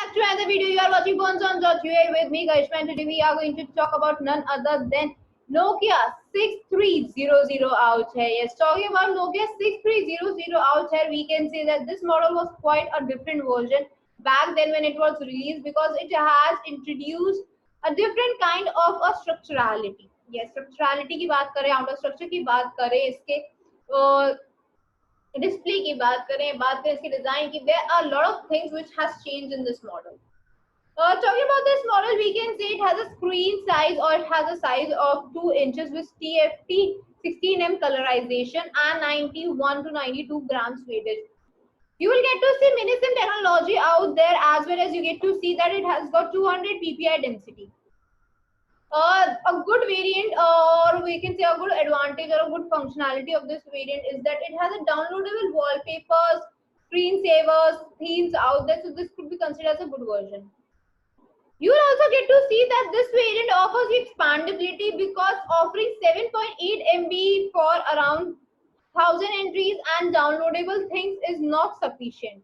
back to another video. You are watching Phones on .ua with me, Karishma, and today we are going to talk about none other than Nokia 6300 out here. Yes, talking about Nokia 6300 out here, we can say that this model was quite a different version back then when it was released because it has introduced a different kind of a structurality. Yes, structurality की बात करें, outer structure की बात करें, इसके display की बात करें इसके डिजाइन की, there are a lot of things which has changed in this model. Talking about this model, we can say it has a screen size or it has a size of 2 inches with TFT 16M colorization and 91 to 92 grams weightage. You will get to see mini-SIM technology out there, as well as you get to see that it has got 200 ppi density. A good variant, or we can say a good advantage or a good functionality of this variant is that it has a downloadable wallpapers, screensavers, themes out there, so this could be considered as a good version. You will also get to see that this variant offers you expandability because offering 7.8 MB for around 1000 entries and downloadable things is not sufficient.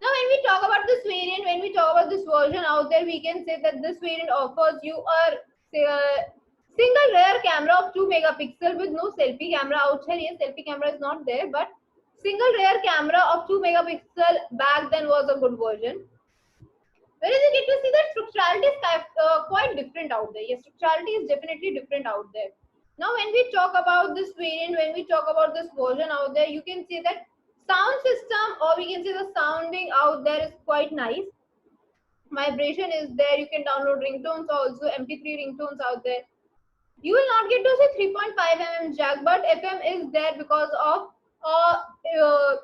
Now, when we talk about this variant, when we talk about this version out there, we can say that this variant offers you a single rear camera of 2 megapixel with no selfie camera out here. Yes, selfie camera is not there, but single rear camera of 2 megapixel back then was a good version. Whereas you get to see that structurality is quite different out there. Yes, structurality is definitely different out there. Now, when we talk about this variant, when we talk about this version out there, you can see that sound system, or we can say the sounding out there is quite nice. Vibration is there. You can download ringtones also, MP3 ringtones out there. You will not get to see 3.5 mm jack, but FM is there because of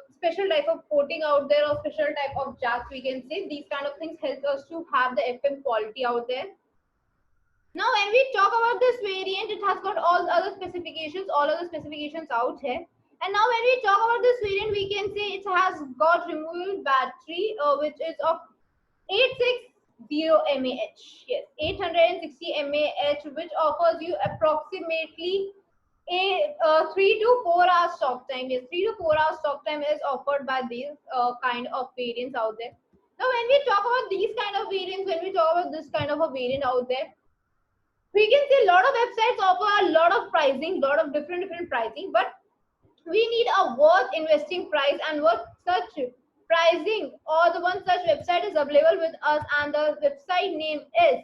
special type of porting out there, or special type of jacks, we can say. These kind of things help us to have the FM quality out there. Now, when we talk about this variant, it has got all other specifications out here. And now when we talk about this variant, we can say it has got removable battery, which is of 860 mAh. Yes, 860 mAh, which offers you approximately a 3 to 4 hours talk time. Yes, 3 to 4 hours talk time is offered by these kind of variants out there. Now, when we talk about these kind of variants, when we talk about this kind of a variant out there, we can see a lot of websites offer a lot of pricing, lot of different pricing, but we need a worth investing price, and what such pricing or the one such website is available with us, and the website name is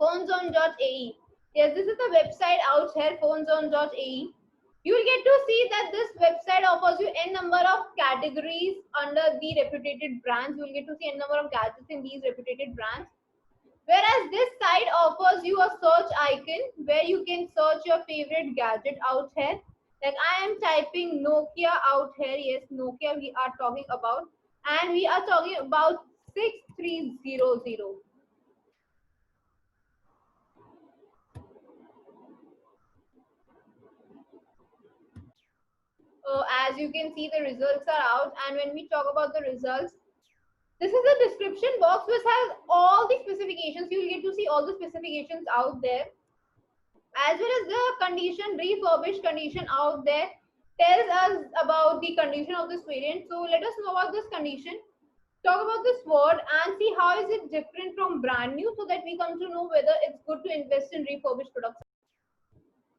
phoneZone.ae. Yes, this is the website out here, phoneZone.ae. You will get to see that this website offers you n number of categories under the reputed brands. You will get to see n number of gadgets in these reputed brands. Whereas this site offers you a search icon where you can search your favorite gadget out here. Like I am typing Nokia out here. Yes, Nokia we are talking about. And we are talking about 6300. As you can see, the results are out. And when we talk about the results, this is the description box which has all the specifications. You will get to see all the specifications out there, as well as the condition, refurbished condition out there tells us about the condition of this variant. So let us know about this condition, talk about this word, and see how is it different from brand new, so that we come to know whether it's good to invest in refurbished products.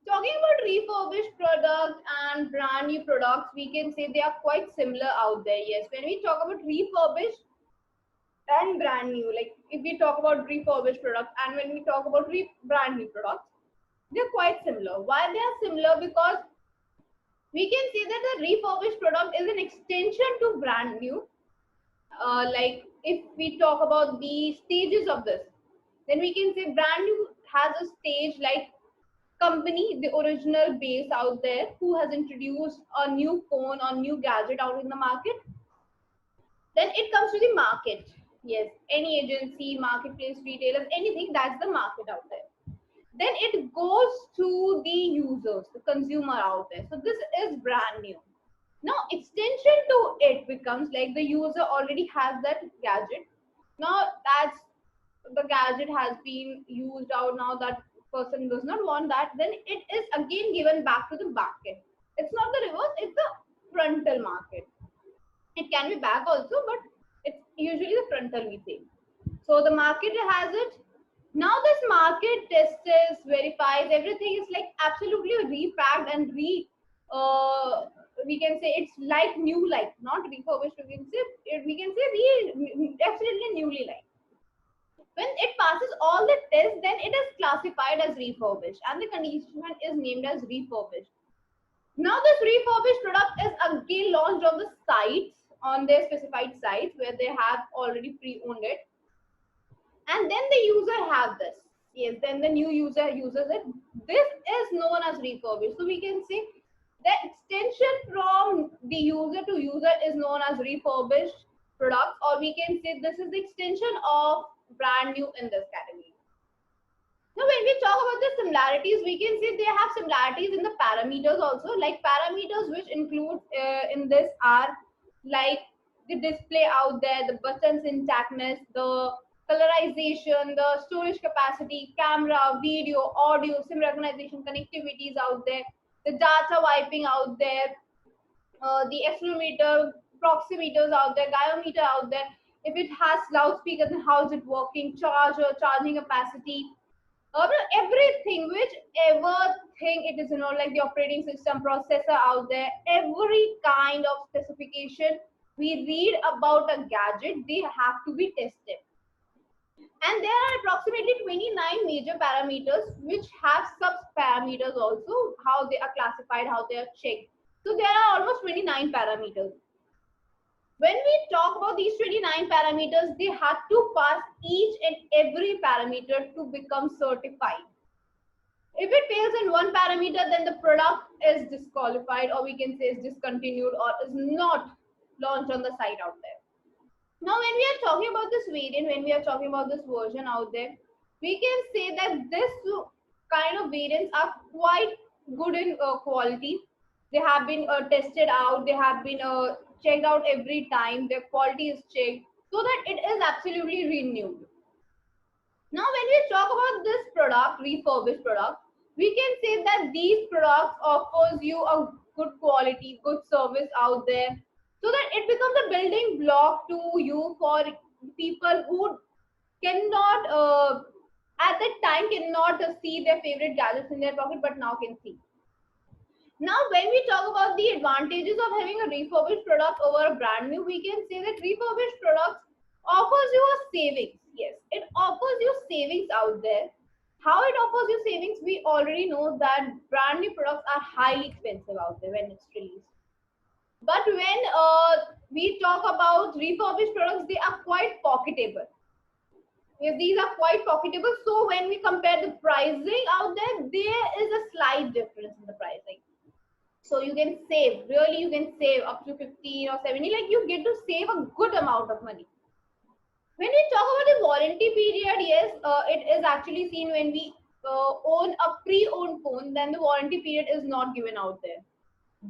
Talking about refurbished product and brand new products, we can say they are quite similar out there. Yes, when we talk about refurbished and brand new, like if we talk about refurbished product and when we talk about brand new products, they're quite similar. Why they are similar? Because we can say that the refurbished product is an extension to brand new. Like if we talk about the stages of this, then we can say brand new has a stage like company, the original base out there, who has introduced a new phone or new gadget out in the market. Then it comes to the market. Yes, any agency, marketplace, retailers, anything, that's the market out there. Then it goes to the users, the consumer out there. So this is brand new. Now extension to it becomes like the user already has that gadget. Now that's the gadget has been used out. Now that person does not want that. Then it is again given back to the market. It's not the reverse, it's the frontal market. It can be back also, but it's usually the frontal we say. So the market has it. Now this market tests, verifies, everything is like absolutely repacked and we can say it's like new, like not refurbished. We can say absolutely newly like. When it passes all the tests, then it is classified as refurbished, and the condition is named as refurbished. Now this refurbished product is again launched on the sites, on their specified sites where they have already pre-owned it, and then the user have this. Yes, then the new user uses it. This is known as refurbished. So we can say the extension from the user to user is known as refurbished products, or we can say this is the extension of brand new in this category. Now, when we talk about the similarities, we can say they have similarities in the parameters also. Like parameters which include in this are like the display out there, the buttons intactness, the colorization, the storage capacity, camera, video, audio, sim recognition, connectivities out there, the data wiping out there, the accelerometer, proximeters out there, gyroscope out there. If it has loudspeakers, then how is it working? Charger, charging capacity, everything, whichever thing it is, like the operating system, processor out there, every kind of specification we read about a gadget, they have to be tested. And there are approximately 29 major parameters which have sub parameters also, how they are classified, how they are checked. So there are almost 29 parameters. When we talk about these 29 parameters, they had to pass each and every parameter to become certified. If it fails in one parameter, then the product is disqualified, or we can say is discontinued, or is not launched on the site out there. Now, when we are talking about this variant, when we are talking about this version out there, we can say that this kind of variants are quite good in quality. They have been tested out, they have been checked out every time, their quality is checked, so that it is absolutely renewed. Now, when we talk about this product, refurbished product, we can say that these products offers you a good quality, good service out there, so that it becomes a building block to you for people who cannot, at that time, cannot see their favorite gadgets in their pocket, but now can see. Now, when we talk about the advantages of having a refurbished product over a brand new, we can say that refurbished products offers you a savings. Yes, it offers you savings out there. How it offers you savings, we already know that brand new products are highly expensive out there when it's released. But when we talk about refurbished products, they are quite pocketable. Yes, these are quite profitable. So when we compare the pricing out there is a slight difference in the pricing. So you can save, really you can save up to 15 or 70, like you get to save a good amount of money. When we talk about the warranty period, yes, it is actually seen when we own a pre-owned phone, then the warranty period is not given out there.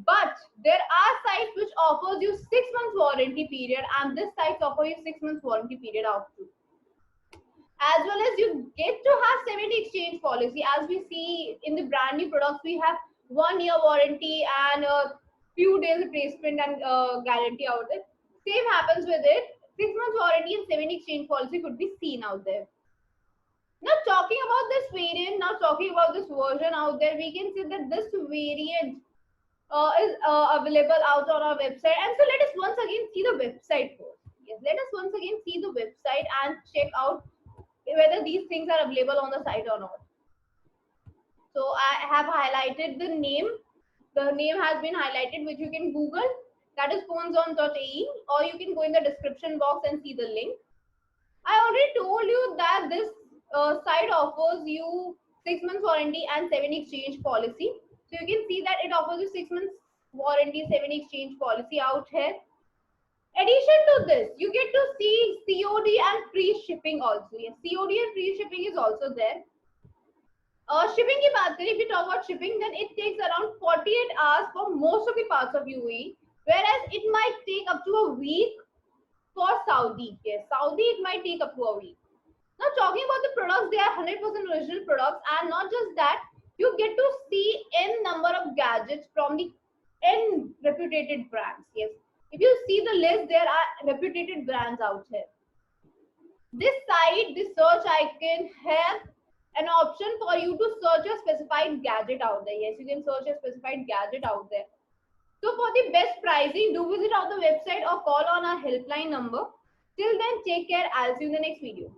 But there are sites which offers you 6 months warranty period, and this sites offer you 6 months warranty period out too. As well as you get to have 70 exchange policy. As we see in the brand new products, we have 1 year warranty and a few days replacement and guarantee out there. Same happens with it. 6 months warranty and 70 exchange policy could be seen out there. Now talking about this variant, now talking about this version out there, we can see that this variant is available out on our website. And so let us once again see the website first. Yes, let us once again see the website and check out whether these things are available on the site or not. So I have highlighted the name. The name has been highlighted, which you can Google. That is phoneson.ae, or you can go in the description box and see the link. I already told you that this site offers you 6 months warranty and 7 exchange policy. So you can see that it offers you 6 months warranty, 7 exchange policy out here. Addition to this, you get to see COD and free shipping also. Yes, COD and free shipping is also there. Shipping ki baat kare, if we talk about shipping, then it takes around 48 hours for most of the parts of UAE, whereas it might take up to a week for Saudi. Yes, Saudi it might take up to a week. Now talking about the products, they are 100% original products, and not just that, you get to see n number of gadgets from the n reputed brands. Yes, If you see the list, there are reputed brands out here. This site, this search icon have an option for you to search a specified gadget out there. Yes, you can search a specified gadget out there. So for the best pricing, do visit out the website or call on our helpline number. Till then, take care. I'll see you in the next video.